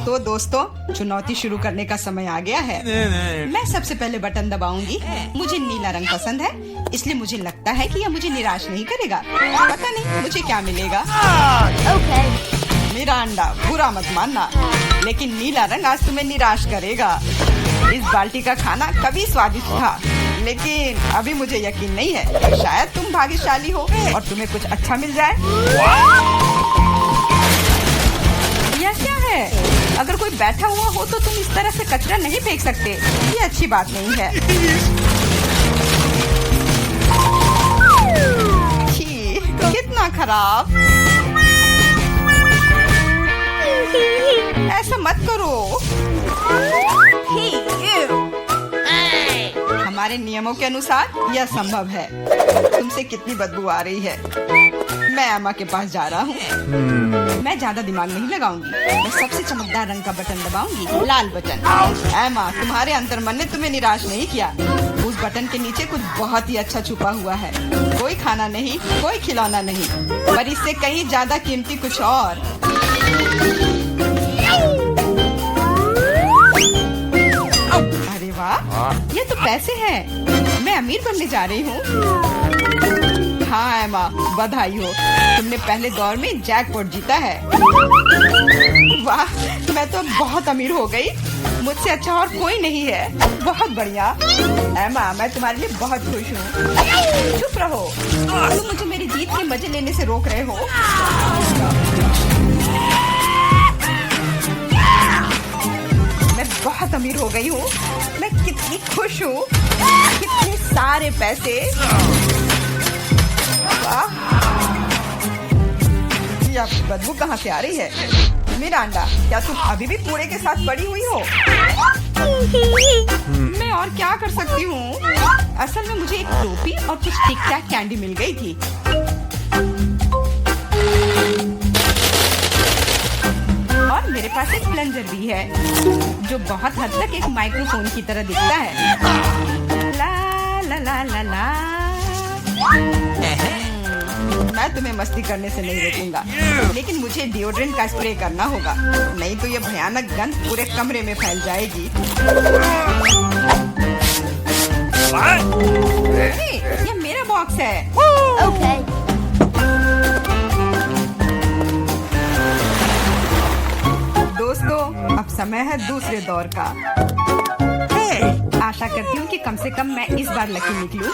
तो दोस्तों, चुनौती शुरू करने का समय आ गया है। मैं सबसे पहले बटन दबाऊंगी। मुझे नीला रंग पसंद है, इसलिए मुझे लगता है कि यह मुझे निराश नहीं करेगा। पता नहीं मुझे क्या मिलेगा। मेरा अंडा, बुरा मत मानना, लेकिन नीला रंग आज तुम्हें निराश करेगा। इस बाल्टी का खाना कभी स्वादिष्ट था, लेकिन अभी मुझे यकीन नहीं है कि शायद तुम भाग्यशाली हो और तुम्हें कुछ अच्छा मिल जाए। यह क्या है? अगर कोई बैठा हुआ हो तो तुम इस तरह से कचरा नहीं फेंक सकते। ये अच्छी बात नहीं है। छी, कितना खराब। ऐसा मत करो। हमारे नियमों के अनुसार यह संभव है। तुमसे कितनी बदबू आ रही है। मैं एमा के पास जा रहा हूँ। मैं ज्यादा दिमाग नहीं लगाऊंगी। मैं सबसे चमकदार रंग का बटन दबाऊंगी, लाल बटन। एमा, तुम्हारे अंतर्मन ने तुम्हें निराश नहीं किया। उस बटन के नीचे कुछ बहुत ही अच्छा छुपा हुआ है। कोई खाना नहीं, कोई खिलौना नहीं, पर इससे कहीं ज्यादा कीमती कुछ और। अरे वाह, ये तो पैसे हैं। मैं अमीर बनने जा रही हूँ। हाँ एमा, बधाई हो, तुमने पहले दौर में जैकपॉट जीता है। वाह, मैं तो बहुत अमीर हो गई। मुझसे अच्छा और कोई नहीं है। बहुत बढ़िया एमा, मैं तुम्हारे लिए बहुत खुश हूँ। चुप रहो, तुम मुझे मेरी जीत के मजे लेने से रोक रहे हो। मैं बहुत अमीर हो गई हूँ। मैं कितनी खुश हूँ। कितने सारे पैसे। वाह, यह बदबू कहाँ से आ रही है? मेरा अंडा, क्या तुम अभी भी कूड़े के साथ पड़ी हुई हो? मैं और क्या कर सकती हूँ? असल में मुझे एक टोपी और कुछ टिक टैक कैंडी मिल गई थी। और मेरे पास एक प्लंजर भी है, जो बहुत हद तक एक माइक्रोफोन की तरह दिखता है। ला ला ला ला ला। मैं तुम्हें मस्ती करने से नहीं रोकूंगा, लेकिन मुझे डिओड्रेंट का स्प्रे करना होगा, नहीं तो ये भयानक गंध पूरे कमरे में फैल जाएगी। ये मेरा बॉक्स है। दोस्तों, अब समय है दूसरे दौर का। आशा करती हूँ कि कम से कम मैं इस बार लकी निकलूं।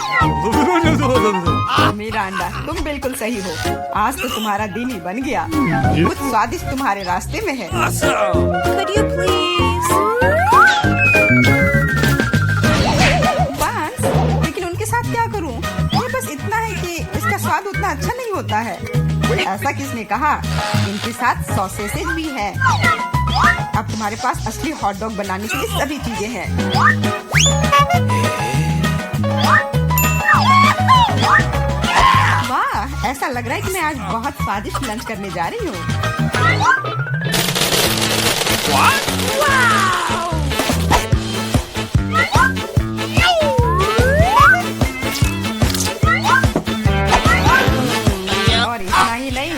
मेरा अंडा, तुम बिल्कुल सही हो। आज तो तुम्हारा दिन ही बन गया। कुछ स्वादिष्ट तुम्हारे रास्ते में है। Could you please? बस, लेकिन उनके साथ क्या करूँ? ये बस इतना है कि इसका स्वाद उतना अच्छा नहीं होता है। ऐसा किसने कहा? इनके साथ सॉसेसेज भी है। अब तुम्हारे पास असली हॉट डॉग बनाने के लिए सभी चीजें हैं। वाह, ऐसा लग रहा है कि मैं आज बहुत स्वादिष्ट लंच करने जा रही हूँ। और इतना ही नहीं,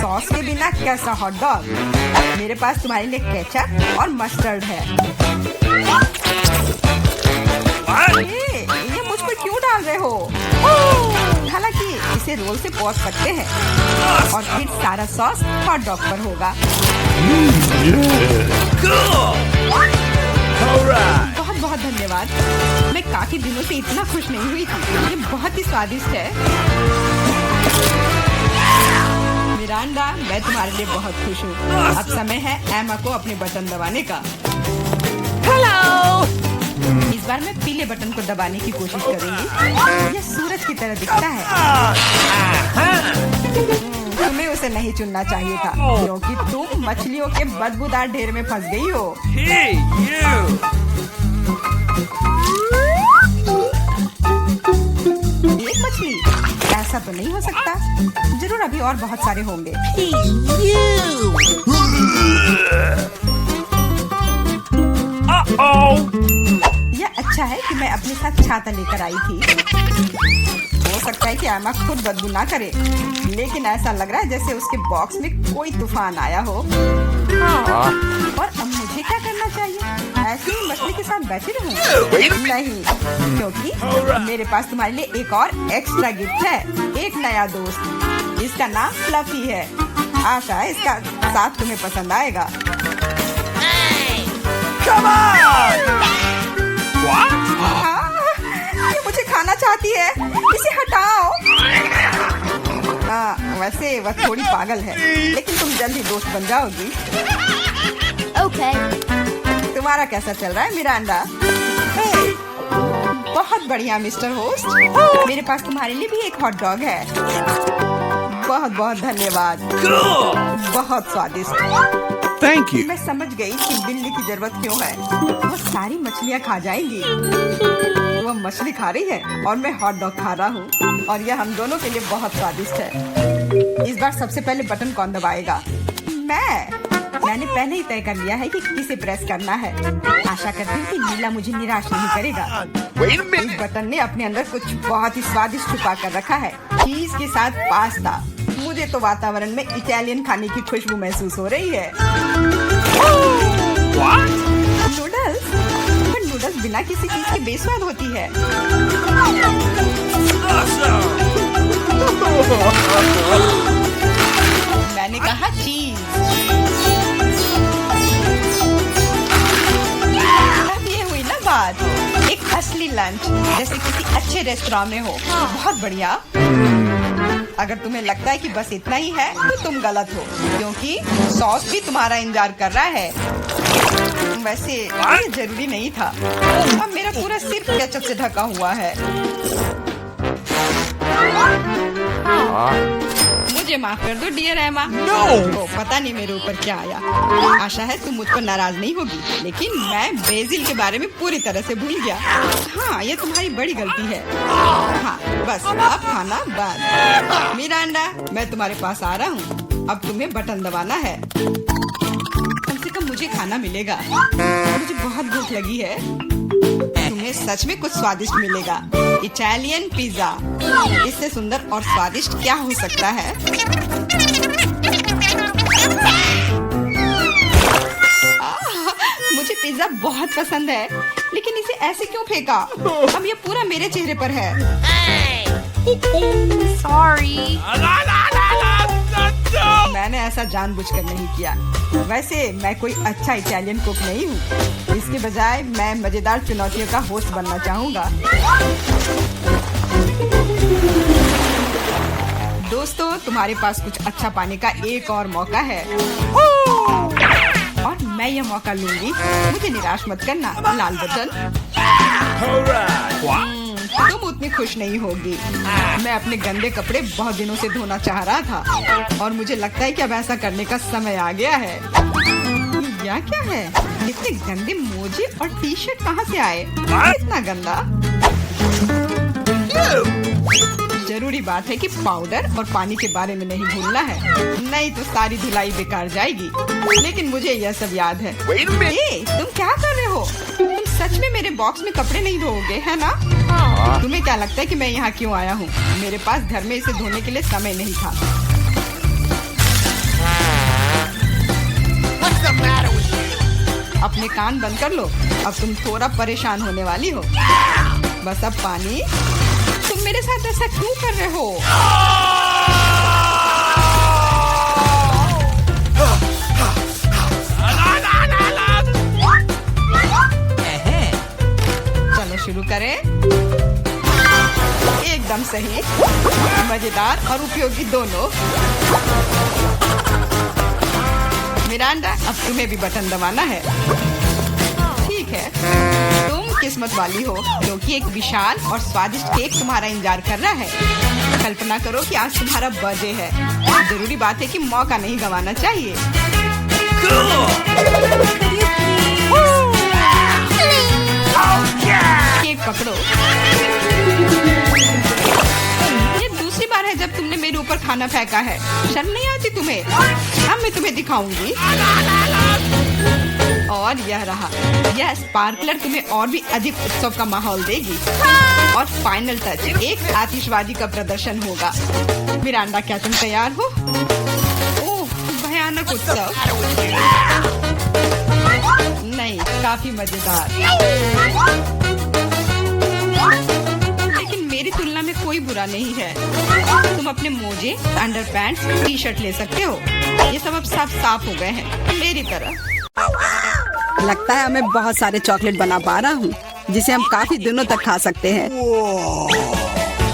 सॉस के बिना कैसा हॉट डॉग? मेरे पास तुम्हारे लिए केचप और मस्टर्ड है। ये मुझ पर क्यों डाल रहे हो? हालांकि इसे रोल से पोंछ सकते हैं और फिर सारा सॉस हॉट डॉग पर होगा। बहुत बहुत धन्यवाद। मैं काफी दिनों से इतना खुश नहीं हुई थी। ये बहुत ही स्वादिष्ट है। मेरा अंडा, मैं तुम्हारे लिए बहुत खुश हूँ। अब समय है एमा को अपने बटन दबाने का। हेलो। इस बार मैं पीले बटन को दबाने की कोशिश करूंगी। यह सूरज की तरह दिखता है। तुम्हें उसे नहीं चुनना चाहिए था, क्योंकि तुम मछलियों के बदबूदार ढेर में फंस गई हो। एक मछली? ऐसा तो नहीं हो सकता। जरूर अभी और बहुत सारे होंगे। यह अच्छा है कि मैं अपने साथ छाता लेकर आई थी। हो सकता है कि एमा खुद बदबू ना करे, लेकिन ऐसा लग रहा है जैसे उसके बॉक्स में कोई तूफान आया हो। और बैठे रहूं? नहीं, क्योंकि मेरे पास तुम्हारे लिए एक और एक्स्ट्रा गिफ्ट है। एक नया दोस्त, इसका नाम फ्लफी है। आशा है इसका साथ तुम्हें पसंद आएगा। हाँ, ये मुझे खाना चाहती है, इसे हटाओ। हाँ, वैसे वह थोड़ी पागल है, लेकिन तुम जल्दी दोस्त बन जाओगी। Okay. तुम्हारा कैसा चल रहा है मिरांडा? बहुत बढ़िया मिस्टर होस्ट, मेरे पास तुम्हारे लिए भी एक हॉट डॉग है। बहुत बहुत धन्यवाद, बहुत स्वादिष्ट। Thank you. मैं समझ गई कि बिल्ली की जरूरत क्यों है। वो सारी मछलियाँ खा जाएंगी। वो मछली खा रही है और मैं हॉट डॉग खा रहा हूँ, और यह हम दोनों के लिए बहुत स्वादिष्ट है। इस बार सबसे पहले बटन कौन दबाएगा? मैंने पहले ही तय कर लिया है कि किसे प्रेस करना है। आशा करती हूँ कि नीला मुझे निराश नहीं करेगा। इस बटन ने अपने अंदर कुछ बहुत ही स्वादिष्ट छुपा कर रखा है। चीज के साथ पास्ता। मुझे तो वातावरण में इटालियन खाने की खुशबू महसूस हो रही है। नूडल्स? पर नूडल्स बिना किसी चीज के बेस्वाद होती है। मैंने कहा चीज। अब ये हुई ना बात, एक असली लंच जैसे किसी अच्छे रेस्टोरेंट में हो। बहुत बढ़िया। अगर तुम्हें लगता है कि बस इतना ही है तो तुम गलत हो, क्योंकि सॉस भी तुम्हारा इंतजार कर रहा है। वैसे ये जरूरी नहीं था। अब मेरा पूरा सिर केचप से ढका हुआ है। मुझे माफ कर दो डियर एमा। तो पता नहीं मेरे ऊपर क्या आया। आशा है तुम मुझ पर नाराज नहीं होगी, लेकिन मैं ब्राजील के बारे में पूरी तरह से भूल गया। हाँ, ये तुम्हारी बड़ी गलती है। हाँ, बस अब खाना बंद। मिरांडा, मैं तुम्हारे पास आ रहा हूँ। अब तुम्हें बटन दबाना है। कम से कम मुझे खाना मिलेगा। मुझे बहुत भूख लगी है। तुम्हें सच में कुछ स्वादिष्ट मिलेगा। इटालियन पिज्जा, इससे सुंदर और स्वादिष्ट क्या हो सकता है? मुझे पिज्जा बहुत पसंद है, लेकिन इसे ऐसे क्यों फेंका? अब ये पूरा मेरे चेहरे पर है। Sorry. मैंने ऐसा जानबूझकर नहीं किया। वैसे मैं कोई अच्छा इटालियन कुक नहीं हूँ। इसके बजाय मैं मजेदार चुनौतियों का होस्ट बनना चाहूँगा। दोस्तों, तुम्हारे पास कुछ अच्छा पाने का एक और मौका है, और मैं यह मौका लूंगी। मुझे निराश मत करना। लाल बटन। तुम उतनी खुश नहीं होगी। मैं अपने गंदे कपड़े बहुत दिनों से धोना चाह रहा था, और मुझे लगता है कि अब ऐसा करने का समय आ गया है। यह क्या है? इतने गंदे मोजे और टी शर्ट कहाँ से आए? इतना गंदा। जरूरी बात है कि पाउडर और पानी के बारे में नहीं भूलना है, नहीं तो सारी धुलाई बेकार जाएगी। लेकिन मुझे यह सब याद है। तुम क्या कर रहे हो? तुम सच में मेरे बॉक्स में कपड़े नहीं धोओगे, है ना? तुम्हें क्या लगता है कि मैं यहाँ क्यों आया हूँ? मेरे पास घर में इसे धोने के लिए समय नहीं था। अपने कान बंद कर लो। अब तुम थोड़ा परेशान होने वाली हो। बस अब पानी। तुम मेरे साथ ऐसा क्यों कर रहे हो? चलो शुरू करें। एकदम सही, मजेदार और उपयोगी दोनों। मिरांडा, अब तुम्हें भी बटन दबाना है। ठीक है, तुम किस्मत वाली हो, क्योंकि एक विशाल और स्वादिष्ट केक तुम्हारा इंतजार कर रहा है। कल्पना करो कि आज तुम्हारा बर्थडे है। जरूरी बात है कि मौका नहीं गंवाना चाहिए। केक पकड़ो। ये दूसरी बार है जब तुमने मेरे ऊपर खाना फेंका है। शर्म नहीं आती तुम्हें? अब मैं तुम्हें दिखाऊंगी। और यह रहा। यह स्पार्कलर तुम्हें और भी अधिक उत्सव का माहौल देगी। और फाइनल टच, एक आतिशबाजी का प्रदर्शन होगा। मिरांडा, क्या तुम तैयार हो? ओह, भयानक उत्सव। नहीं, काफी काफी मजेदार। लेकिन मेरी तुलना में कोई बुरा नहीं है। तुम अपने मोजे, अंडरपैंट्स, टी शर्ट ले सकते हो। ये सब अब सब साफ हो गए हैं मेरी तरह। लगता है मैं बहुत सारे चॉकलेट बना पा रहा हूँ जिसे हम काफी दिनों तक खा सकते हैं।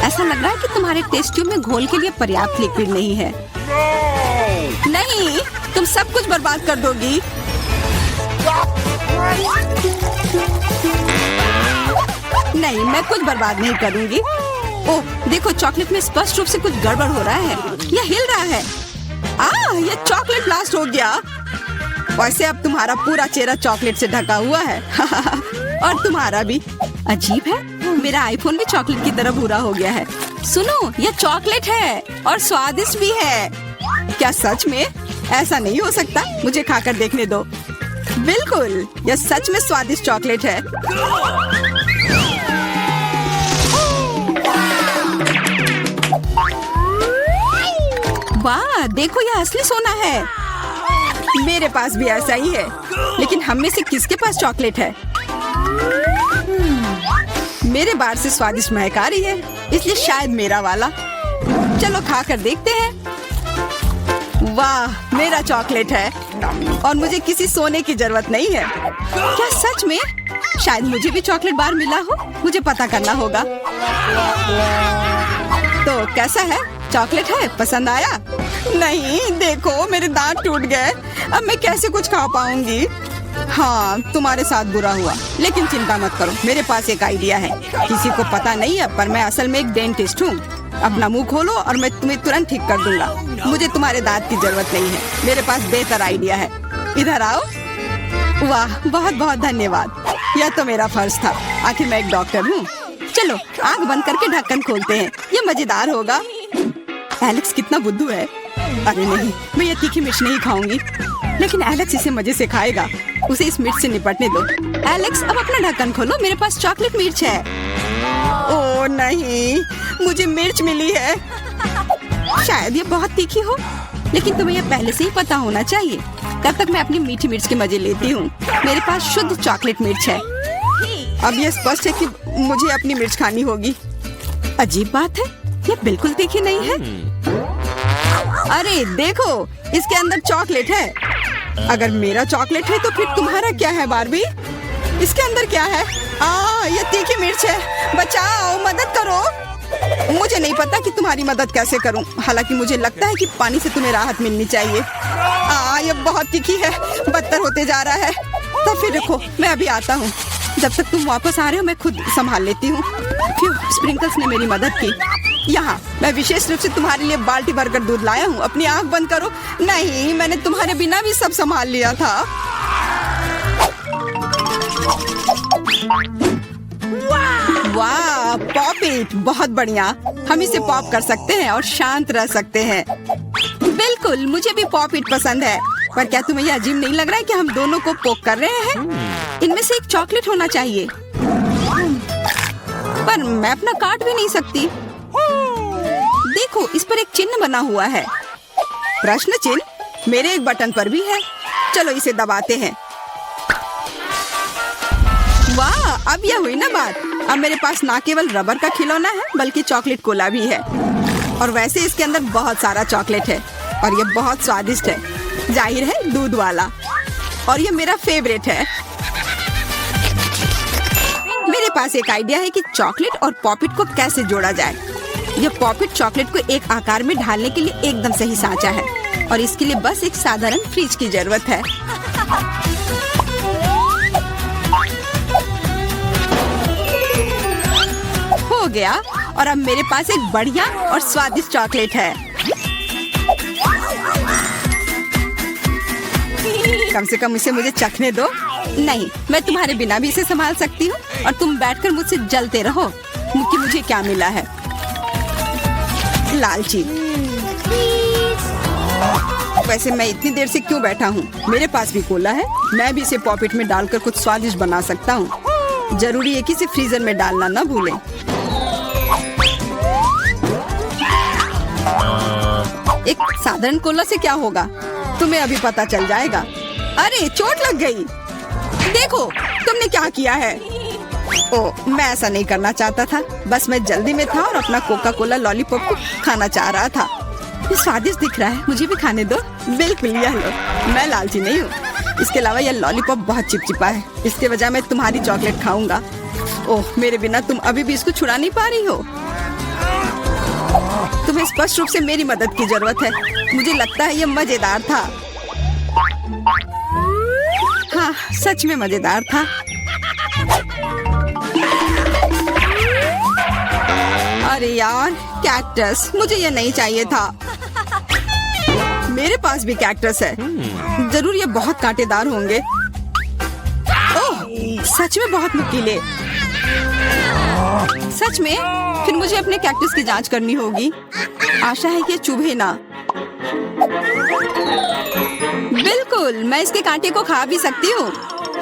ऐसा लग रहा है कि तुम्हारे टेस्ट ट्यूब में घोल के लिए पर्याप्त लिक्विड नहीं है। नहीं, तुम सब कुछ बर्बाद कर दोगी। नहीं, मैं कुछ बर्बाद नहीं करूंगी। ओह, देखो चॉकलेट में स्पष्ट रूप से कुछ गड़बड़ हो रहा है। यह हिल रहा है। ये चॉकलेट ब्लास्ट हो गया। वैसे अब तुम्हारा पूरा चेहरा चॉकलेट से ढका हुआ है। और तुम्हारा भी। अजीब है, मेरा आईफोन भी चॉकलेट की तरह भूरा हो गया है। सुनो, यह चॉकलेट है और स्वादिष्ट भी है। क्या सच में? ऐसा नहीं हो सकता, मुझे खाकर देखने दो। बिल्कुल, यह सच में स्वादिष्ट चॉकलेट है। वाह, देखो यह असली सोना है। मेरे पास भी ऐसा ही है, लेकिन हम में से किसके पास चॉकलेट है? मेरे बार से स्वादिष्ट महक आ रही है, इसलिए शायद मेरा वाला। चलो खाकर देखते हैं। वाह, मेरा चॉकलेट है और मुझे किसी सोने की जरूरत नहीं है। क्या सच में? शायद मुझे भी चॉकलेट बार मिला हो। मुझे पता करना होगा। तो कैसा है? चॉकलेट है? पसंद आया? नहीं, देखो मेरे दांत टूट गए। अब मैं कैसे कुछ खा पाऊंगी? हाँ, तुम्हारे साथ बुरा हुआ, लेकिन चिंता मत करो, मेरे पास एक आइडिया है। किसी को पता नहीं है, पर मैं असल में एक डेंटिस्ट हूँ। अपना मुंह खोलो और मैं तुम्हें तुरंत ठीक कर दूंगा। मुझे तुम्हारे दांत की जरूरत नहीं है। मेरे पास बेहतर आइडिया है। इधर आओ। वाह, बहुत बहुत धन्यवाद। यह तो मेरा फर्ज था। आखिर मैं एक डॉक्टर हूँ। चलो आँख बंद करके ढक्कन खोलते हैं। ये मजेदार होगा। एलेक्स कितना बुद्धू है। अरे नहीं, मैं ये तीखी मिर्च नहीं खाऊंगी। लेकिन एलेक्स इसे मजे से खाएगा। उसे इस मिर्च से निपटने दो। एलेक्स, अब अपना ढक्कन खोलो, मेरे पास चॉकलेट मिर्च है। ओह नहीं, मुझे मिर्च मिली है। शायद ये बहुत तीखी हो, लेकिन तुम्हें यह पहले से ही पता होना चाहिए। तब तक मैं अपनी मीठी मिर्च के मजे लेती हूँ। मेरे पास शुद्ध चॉकलेट मिर्च है। अब यह स्पष्ट है कि मुझे अपनी मिर्च खानी होगी। अजीब बात है, ये बिल्कुल तीखी नहीं है। अरे देखो, इसके अंदर चॉकलेट है। अगर मेरा चॉकलेट है तो फिर तुम्हारा क्या है बार्बी? इसके अंदर क्या है? ये तीखी मिर्च है। बचाओ, मदद करो। मुझे नहीं पता कि तुम्हारी मदद कैसे करूं। हालांकि मुझे लगता है कि पानी से तुम्हें राहत मिलनी चाहिए। ये बहुत तीखी है, बदतर होते जा रहा है। तो फिर रखो, मैं अभी आता हूँ। जब तक तुम वापस आ रहे हो मैं खुद संभाल लेती हूँ। स्प्रिंकल्स ने मेरी मदद की। यहाँ मैं विशेष रूप से तुम्हारे लिए बाल्टी भरकर दूध लाया हूँ। अपनी आँख बंद करो। नहीं, मैंने तुम्हारे बिना भी सब संभाल लिया था। वाह, पॉप इट, बहुत बढ़िया। हम इसे पॉप कर सकते हैं और शांत रह सकते हैं। बिल्कुल, मुझे भी पॉप इट पसंद है। पर क्या तुम्हें यह अजीब नहीं लग रहा है कि हम दोनों को पोक कर रहे हैं? इनमें से एक चॉकलेट होना चाहिए। पर मैं अपना काट भी नहीं सकती। देखो, इस पर एक चिन्ह बना हुआ है। प्रश्न चिन्ह मेरे एक बटन पर भी है। चलो इसे दबाते हैं। वाह, अब यह हुई ना बात। अब मेरे पास ना केवल रबर का खिलौना है, बल्कि चॉकलेट कोला भी है। और वैसे इसके अंदर बहुत सारा चॉकलेट है और यह बहुत स्वादिष्ट है। जाहिर है, दूध वाला। और यह मेरा फेवरेट है। मेरे पास एक आइडिया है कि चॉकलेट और पॉपिट को कैसे जोड़ा जाए। यह पॉपिट चॉकलेट को एक आकार में ढालने के लिए एकदम सही सांचा है और इसके लिए बस एक साधारण फ्रिज की जरूरत है। हो गया, और अब मेरे पास एक बढ़िया और स्वादिष्ट चॉकलेट है। कम से कम इसे मुझे चखने दो। नहीं, मैं तुम्हारे बिना भी इसे संभाल सकती हूँ और तुम बैठकर मुझसे जलते रहो कि मुझे क्या मिला है। लालची। वैसे मैं इतनी देर से क्यों बैठा हूँ? मेरे पास भी कोला है। मैं भी इसे पॉकेट में डालकर कुछ स्वादिष्ट बना सकता हूँ। जरूरी है कि इसे फ्रीजर में डालना न भूलें। एक साधारण कोला से क्या होगा, तुम्हें अभी पता चल जाएगा। अरे चोट लग गई। देखो तुमने क्या किया है। ओ, मैं ऐसा नहीं करना चाहता था, बस मैं जल्दी में था और अपना कोका कोला लॉलीपॉप को खाना चाह रहा था। ये स्वादिष्ट दिख रहा है, मुझे भी खाने दो। बिल्कुल, यह लो, मैं लालची नहीं हूँ। इसके अलावा यह लॉलीपॉप बहुत चिपचिपा है, इसके बजाय मैं तुम्हारी चॉकलेट खाऊंगा। ओह, मेरे बिना तुम अभी भी इसको छुड़ा नहीं पा रही हो। तुम्हें स्पष्ट रूप से मेरी मदद की जरूरत है। मुझे लगता है यह मजेदार था। हाँ, सच में मजेदार था। अरे यार, कैक्टस, मुझे ये नहीं चाहिए था। मेरे पास भी कैक्टस है, जरूर ये बहुत कांटेदार होंगे। ओह, सच में बहुत नुकीले। सच में? फिर मुझे अपने कैक्टस की जांच करनी होगी। आशा है कि ये चुभे ना। बिल्कुल, मैं इसके कांटे को खा भी सकती हूँ।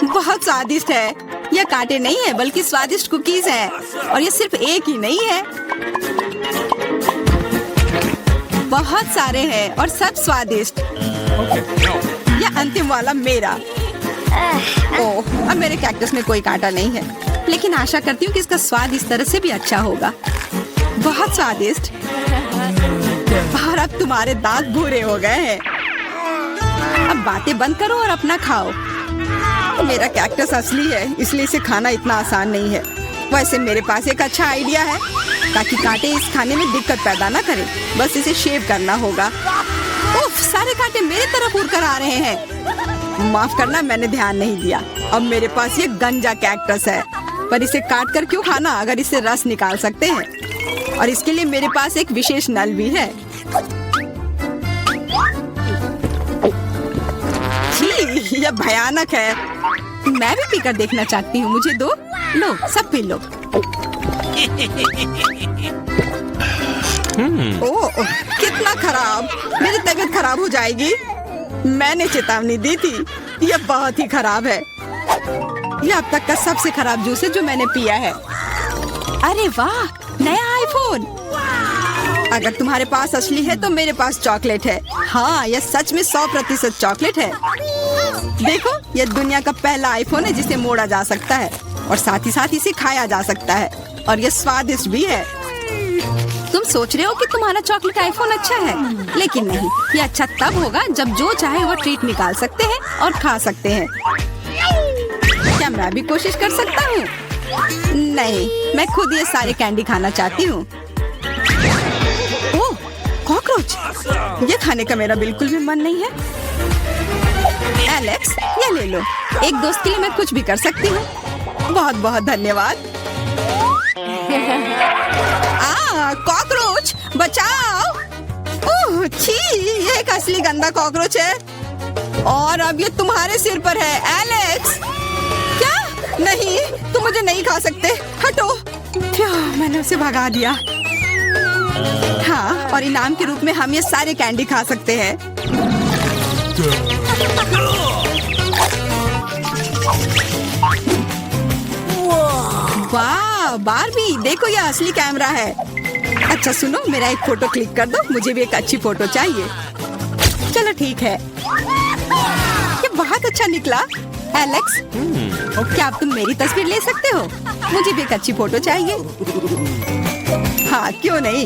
बहुत स्वादिष्ट है। यह कांटे नहीं है बल्कि स्वादिष्ट कुकीज है, और ये सिर्फ एक ही नहीं है, बहुत सारे हैं और सब स्वादिष्ट। यह अंतिम वाला मेरा। ओह, अब मेरे कैक्टस में कोई कांटा नहीं है, लेकिन आशा करती हूँ कि इसका स्वाद इस तरह से भी अच्छा होगा। बहुत स्वादिष्ट। और अब तुम्हारे दांत भूरे हो गए हैं। अब बातें बंद करो और अपना खाओ। मेरा कैक्टस असली है, इसलिए इसे खाना इतना आसान नहीं है। वैसे मेरे पास एक अच्छा आइडिया है, ताकि कांटे इस खाने में दिक्कत पैदा ना करें। बस इसे शेव करना होगा। उफ, सारे कांटे मेरे तरफ उड़ कर आ रहे हैं। माफ करना, मैंने ध्यान नहीं दिया। अब मेरे पास ये गंजा कैक्टस है, पर इसे काट कर क्यों खाना अगर इससे रस निकाल सकते हैं। और इसके लिए मेरे पास एक विशेष नल भी है। छी, यह भयानक है। मैं भी पीकर देखना चाहती हूँ, मुझे दो। लो, सब पी लो। ओह, कितना खराब। मेरी तबीयत खराब हो जाएगी। मैंने चेतावनी दी थी। यह बहुत ही खराब है। यह अब तक का सबसे खराब जूस है जो मैंने पिया है। अरे वाह, नया आईफोन। अगर तुम्हारे पास असली है तो मेरे पास चॉकलेट है। हाँ, यह सच में 100% चॉकलेट है। देखो, यह दुनिया का पहला आईफोन है जिसे मोड़ा जा सकता है, और साथ ही साथ इसे खाया जा सकता है, और यह स्वादिष्ट भी है। तुम सोच रहे हो कि तुम्हारा चॉकलेट आईफोन अच्छा है, लेकिन नहीं। यह अच्छा तब होगा जब जो चाहे वो ट्रीट निकाल सकते हैं और खा सकते हैं। क्या मैं भी कोशिश कर सकता हूँ? नहीं, मैं खुद ये सारे कैंडी खाना चाहती हूँ। ओह, कॉकरोच। ये खाने का मेरा बिल्कुल भी मन नहीं है। एलेक्स, ये ले लो। एक दोस्त के लिए मैं कुछ भी कर सकती हूँ। बहुत बहुत धन्यवाद। कॉकरोच, बचाओ। ओह, छी, ये एक असली गंदा कॉकरोच है, और अब ये तुम्हारे सिर पर है, एलेक्स। क्या? नहीं, तुम मुझे नहीं खा सकते। हटो। मैंने उसे भगा दिया। हाँ, और इनाम के रूप में हम ये सारे कैंडी खा सकते हैं। वाह, बारबी, देखो ये असली कैमरा है। अच्छा सुनो, मेरा एक फोटो क्लिक कर दो, मुझे भी एक अच्छी फोटो चाहिए। चलो ठीक है। ये बहुत अच्छा निकला। एलेक्स, क्या अब तुम मेरी तस्वीर ले सकते हो? मुझे भी एक अच्छी फोटो चाहिए। हाँ, क्यों नहीं।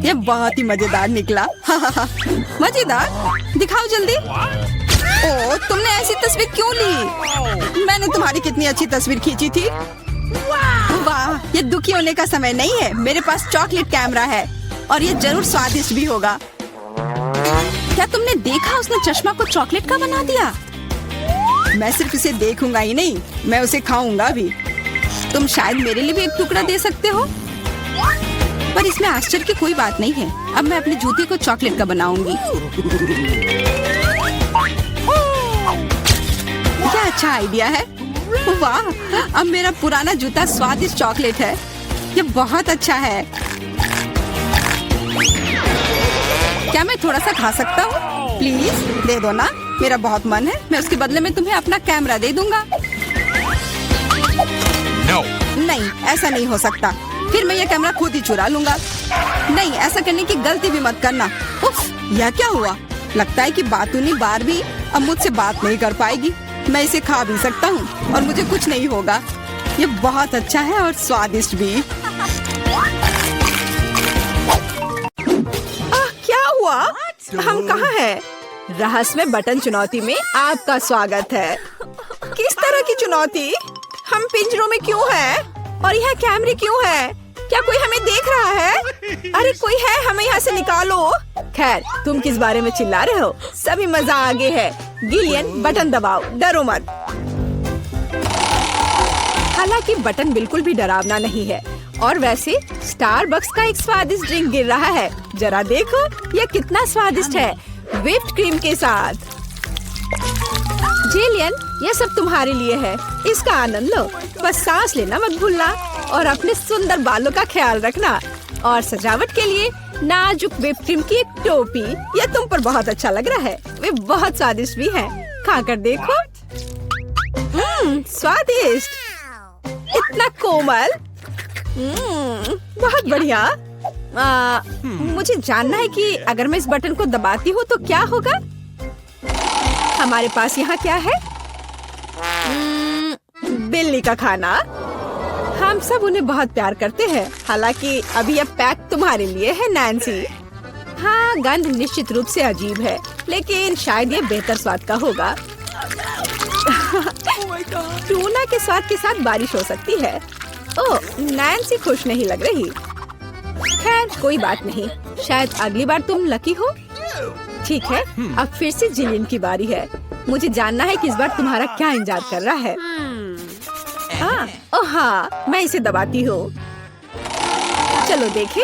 ये बहुत ही मजेदार निकला। मजेदार? दिखाओ जल्दी। ओह, तुमने ऐसी तस्वीर क्यों ली? मैंने तुम्हारी कितनी अच्छी तस्वीर खींची थी। वाह, ये दुखी होने का समय नहीं है। मेरे पास चॉकलेट कैमरा है, और ये जरूर स्वादिष्ट भी होगा। क्या तुमने देखा, उसने चश्मा को चॉकलेट का बना दिया? मैं सिर्फ इसे देखूंगा ही नहीं, मैं उसे खाऊंगा भी। तुम शायद मेरे लिए भी एक टुकड़ा दे सकते हो, पर इसमें आश्चर्य की कोई बात नहीं है। अब मैं अपने जूते को चॉकलेट का बनाऊंगी। क्या अच्छा आइडिया है। वाह, अब मेरा पुराना जूता स्वादिष्ट चॉकलेट है। ये बहुत अच्छा है। क्या मैं थोड़ा सा खा सकता हूँ? प्लीज दे दो ना, मेरा बहुत मन है। मैं उसके बदले में तुम्हें अपना कैमरा दे दूंगा। No. नहीं, ऐसा नहीं हो सकता। फिर मैं ये कैमरा खुद ही चुरा लूंगा। नहीं, ऐसा करने की गलती भी मत करना। उफ, यह क्या हुआ? लगता है कि बातूनी बारबी अब मुझसे बात नहीं कर पाएगी। मैं इसे खा भी सकता हूँ और मुझे कुछ नहीं होगा। ये बहुत अच्छा है और स्वादिष्ट भी। क्या हुआ? हम कहाँ हैं? रहस्यमय बटन चुनौती में आपका स्वागत है। किस तरह की चुनौती? हम पिंजरों में क्यों हैं? और यहाँ कैमरे क्यों हैं? क्या कोई हमें देख रहा है? अरे कोई है, हमें यहाँ से निकालो। खैर, तुम किस बारे में चिल्ला रहे हो? सभी मजा आगे है। गिलियन, बटन दबाओ, डरो मत। हालांकि बटन बिल्कुल भी डरावना नहीं है। और वैसे स्टारबक्स का एक स्वादिष्ट ड्रिंक गिर रहा है। जरा देखो, यह कितना स्वादिष्ट है, व्हिप्ड क्रीम के साथ। जिलियन, यह सब तुम्हारे लिए है, इसका आनंद लो। बस सांस लेना मत भूलना और अपने सुंदर बालों का ख्याल रखना। और सजावट के लिए नाजुक व्हिप्ड क्रीम की एक टोपी। यह तुम पर बहुत अच्छा लग रहा है। वे बहुत स्वादिष्ट भी हैं। खाकर देखो। स्वादिष्ट, इतना कोमल। बहुत बढ़िया। मुझे जानना है कि अगर मैं इस बटन को दबाती हूँ तो क्या होगा? हमारे पास यहाँ क्या है? बिल्ली का खाना। हम सब उन्हें बहुत प्यार करते हैं। हालांकि अभी यह पैक तुम्हारे लिए है, नैन्सी। हाँ, गंध निश्चित रूप से अजीब है, लेकिन शायद ये बेहतर स्वाद का होगा। टूना के स्वाद के साथ बारिश हो सकती है। ओह, नैन्सी खुश नहीं लग रही। खैर, कोई बात नहीं, शायद अगली बार तुम लकी हो। ठीक है, अब फिर से जिलियन की बारी है। मुझे जानना है कि इस बार तुम्हारा क्या इंतजार कर रहा है। ओह हाँ, मैं इसे दबाती हूँ। चलो देखें।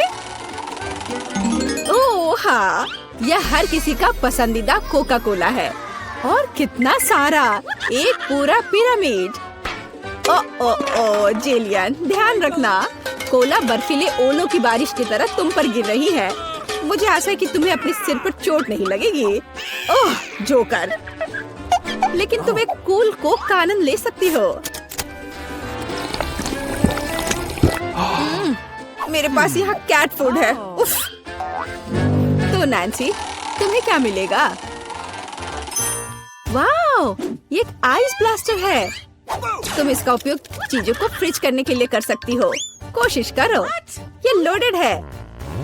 ओह हाँ, यह हर किसी का पसंदीदा कोका कोला है। और कितना सारा, एक पूरा पिरामिड। ओ जिलियन, ध्यान रखना, कोला बर्फीले ओलों की बारिश की तरह तुम पर गिर रही है। मुझे आशा है कि तुम्हें अपने सिर पर चोट नहीं लगेगी। ओह जोकर, लेकिन तुम एक कूल कोक का आनंद ले सकती हो। मेरे पास यहाँ कैट फूड है। उफ। तो नैन्सी, तुम्हें क्या मिलेगा? वाओ, ये एक आइस ब्लास्टर है। तुम इसका उपयोग चीजों को फ्रीज करने के लिए कर सकती हो। कोशिश करो। ये लोडेड है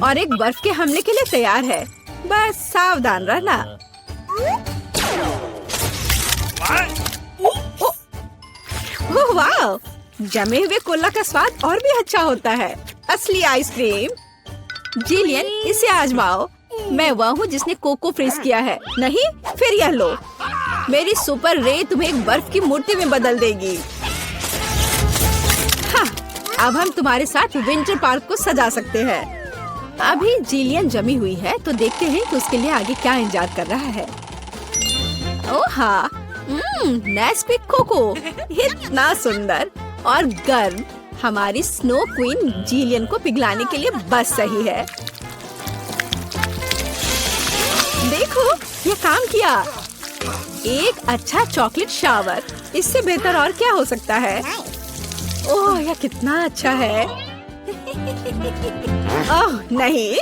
और एक बर्फ के हमले के लिए तैयार है। बस सावधान रहना। ओह वाह, जमे हुए कोला का स्वाद और भी अच्छा होता है। असली आइसक्रीम। जिलियन, इसे आजमाओ। मैं वह हूँ जिसने कोको फ्रीज किया है। नहीं, फिर यह लो। मेरी सुपर रे तुम्हें एक बर्फ की मूर्ति में बदल देगी। हाँ, अब हम तुम्हारे साथ विंटर पार्क को सजा सकते हैं। अभी जिलियन जमी हुई है, तो देखते हैं कि उसके लिए आगे क्या इंतजार कर रहा है। ओह हाँ, नेस्क्विक कोको, इतना सुंदर और गर्म। हमारी स्नो क्वीन जिलियन को पिघलाने के लिए बस सही है। देखो, ये काम किया। एक अच्छा चॉकलेट शावर, इससे बेहतर और क्या हो सकता है? ओह, यह कितना अच्छा है। ओह नहीं,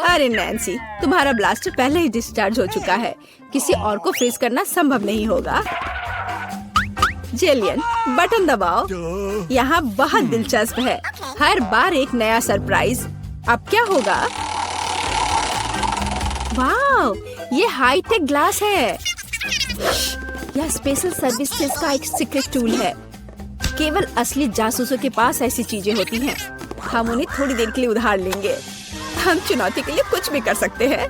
अरे नैन्सी, तुम्हारा ब्लास्टर पहले ही डिस्चार्ज हो चुका है। किसी और को फ्रीज करना संभव नहीं होगा। जिलियन, बटन दबाओ। यहाँ बहुत दिलचस्प है। हर बार एक नया सरप्राइज। अब क्या होगा? वाओ, ये हाईटेक ग्लास है। यह स्पेशल सर्विसेज का एक सीक्रेट टूल है। केवल असली जासूसों के पास ऐसी चीजें होती हैं। हम उन्हें थोड़ी देर के लिए उधार लेंगे। हम चुनौती के लिए कुछ भी कर सकते हैं।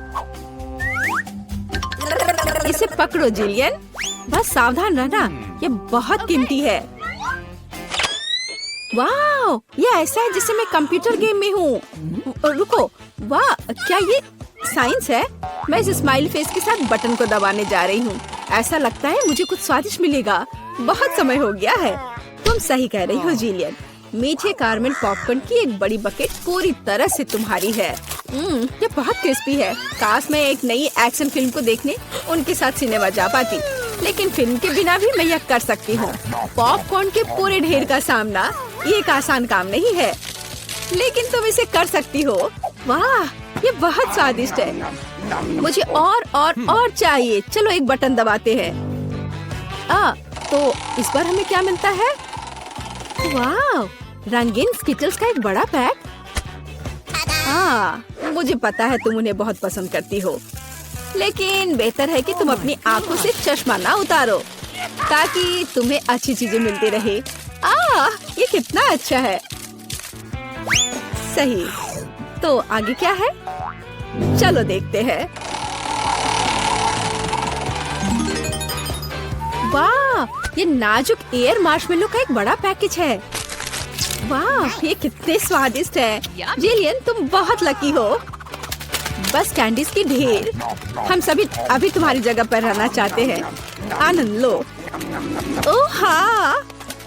इसे पकड़ो जिलियन, बस सावधान रहना, ये बहुत कीमती है। वाह, ये ऐसा है जैसे मैं कंप्यूटर गेम में हूँ। रुको, वाह, क्या ये साइंस है? मैं इस स्माइली फेस के साथ बटन को दबाने जा रही हूँ। ऐसा लगता है मुझे कुछ स्वादिष्ट मिलेगा। बहुत समय हो गया है। तुम सही कह रही हो जिलियन। मीठे कारमेल पॉपकॉर्न की एक बड़ी बकेट पूरी तरह से तुम्हारी है। ये बहुत क्रिस्पी है। काश मैं एक नई एक्शन फिल्म को देखने उनके साथ सिनेमा जा पाती, लेकिन फिल्म के बिना भी मैं यह कर सकती हूँ। पॉपकॉर्न के पूरे ढेर का सामना ये एक आसान काम नहीं है, लेकिन तुम इसे कर सकती हो। वाह, ये बहुत स्वादिष्ट है। मुझे और चाहिए। चलो एक बटन दबाते हैं। तो इस बार हमें क्या मिलता है? वाह, रंगीन स्किटल्स का एक बड़ा पैक। मुझे पता है तुम उन्हें बहुत पसंद करती हो, लेकिन बेहतर है कि तुम अपनी आंखों से चश्मा ना उतारो ताकि तुम्हें अच्छी चीजें मिलती रहे। ये कितना अच्छा है। सही। तो आगे क्या है? चलो देखते हैं। वाह, ये नाजुक एयर मार्शमेलो का एक बड़ा पैकेज है। वाह, ये कितने स्वादिष्ट है। जिलियन, तुम बहुत लकी हो। बस कैंडीज की ढेर। हम सभी अभी तुम्हारी जगह पर रहना चाहते हैं। आनंद लो। ओह हाँ,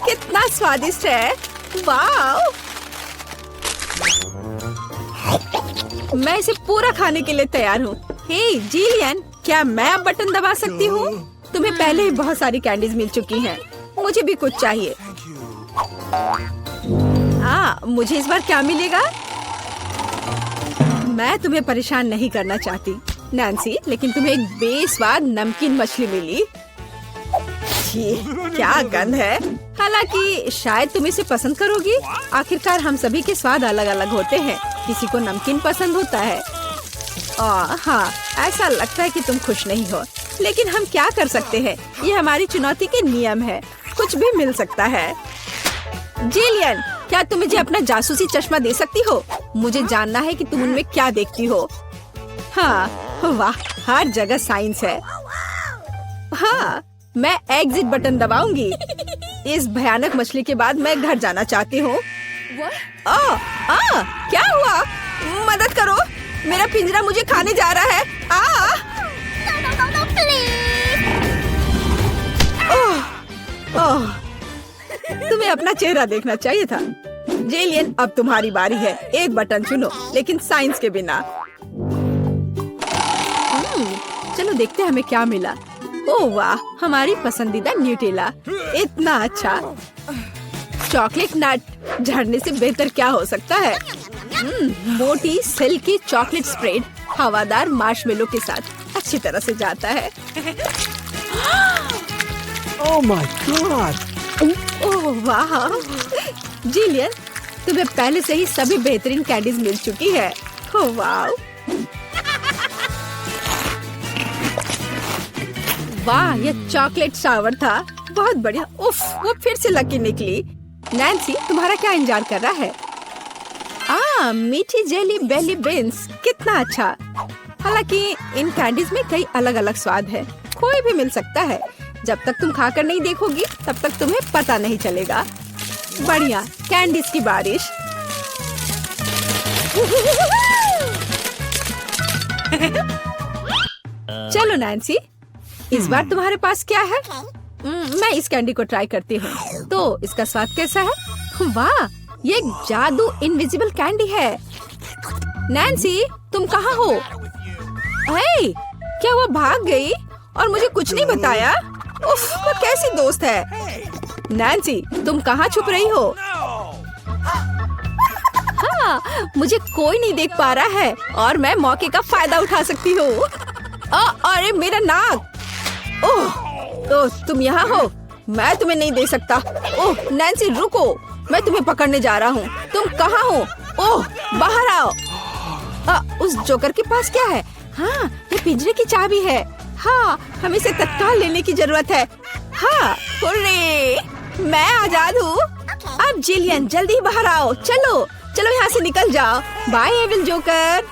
कितना स्वादिष्ट है। वाह, मैं इसे पूरा खाने के लिए तैयार हूँ। हे जिलियन, क्या मैं अब बटन दबा सकती हूँ? तुम्हें पहले ही बहुत सारी कैंडीज मिल चुकी हैं। मुझे भी कुछ चाहिए। मुझे इस बार क्या मिलेगा? मैं तुम्हें परेशान नहीं करना चाहती नैन्सी, लेकिन तुम्हें एक बेस्वाद नमकीन मछली मिली। क्या गंध है। हालांकि शायद तुम इसे पसंद करोगी। आखिरकार हम सभी के स्वाद अलग अलग होते हैं। किसी को नमकीन पसंद होता है। हाँ, ऐसा लगता है कि तुम खुश नहीं हो, लेकिन हम क्या कर सकते हैं? ये हमारी चुनौती के नियम है। कुछ भी मिल सकता है। जिलियन, क्या तुम मुझे अपना जासूसी चश्मा दे सकती हो? मुझे जानना है कि तुम उनमें क्या देखती हो। हाँ, वाह, हर जगह साइंस है। हाँ, मैं एग्जिट बटन दबाऊंगी। इस भयानक मछली के बाद मैं घर जाना चाहती हूँ। क्या हुआ? मदद करो, मेरा पिंजरा मुझे खाने जा रहा है। No, please. तुम्हें अपना चेहरा देखना चाहिए था। जेलियन, अब तुम्हारी बारी है। एक बटन चुनो, लेकिन साइंस के बिना। चलो देखते हैं हमें क्या मिला। ओह वाह, हमारी पसंदीदा न्यूटेला। इतना अच्छा। चॉकलेट नट झड़ने से बेहतर क्या हो सकता है? मोटी सिल्की चॉकलेट स्प्रेड हवादार मार्शमेलो के साथ अच्छी तरह से जाता है। Oh my God! ओह वाह, जिलियन, तुम्हें पहले से ही सभी बेहतरीन कैंडीज मिल चुकी है। ओह वाह, वाह, ये चॉकलेट शावर था। बहुत बढ़िया। उफ, वो फिर से लकी निकली। नैन्सी, तुम्हारा क्या इंतजार कर रहा है? मीठी जेली बेली बीन्स, कितना अच्छा। हालांकि इन कैंडीज में कई अलग अलग स्वाद है। कोई भी मिल सकता है। जब तक तुम खाकर नहीं देखोगी तब तक तुम्हें पता नहीं चलेगा। बढ़िया, कैंडीज की बारिश। चलो नैन्सी, इस बार तुम्हारे पास क्या है? मैं इस कैंडी को ट्राई करती हूँ। तो इसका स्वाद कैसा है? वाह, ये एक जादू इनविजिबल कैंडी है। नैन्सी, तुम कहाँ हो? हे, क्या वो भाग गई और मुझे कुछ नहीं बताया? उफ, वो कैसी दोस्त है। नैन्सी, तुम कहाँ छुप रही हो? हाँ, मुझे कोई नहीं देख पा रहा है और मैं मौके का फायदा उठा सकती हूँ। अरे मेरा नाक। ओह, तुम यहाँ हो? मैं तुम्हें नहीं दे सकता। ओह नैन्सी, रुको, मैं तुम्हें पकड़ने जा रहा हूँ। तुम कहाँ हो? ओह, बाहर आओ। उस जोकर के पास क्या है? हाँ, ये पिंजरे की चाबी है। हाँ, हमें इसे तत्काल लेने की जरूरत है। हाँ, हुर्रे, मैं आजाद हूँ। अब जिलियन, जल्दी बाहर आओ। चलो चलो, यहाँ से निकल जाओ। Bye evil joker.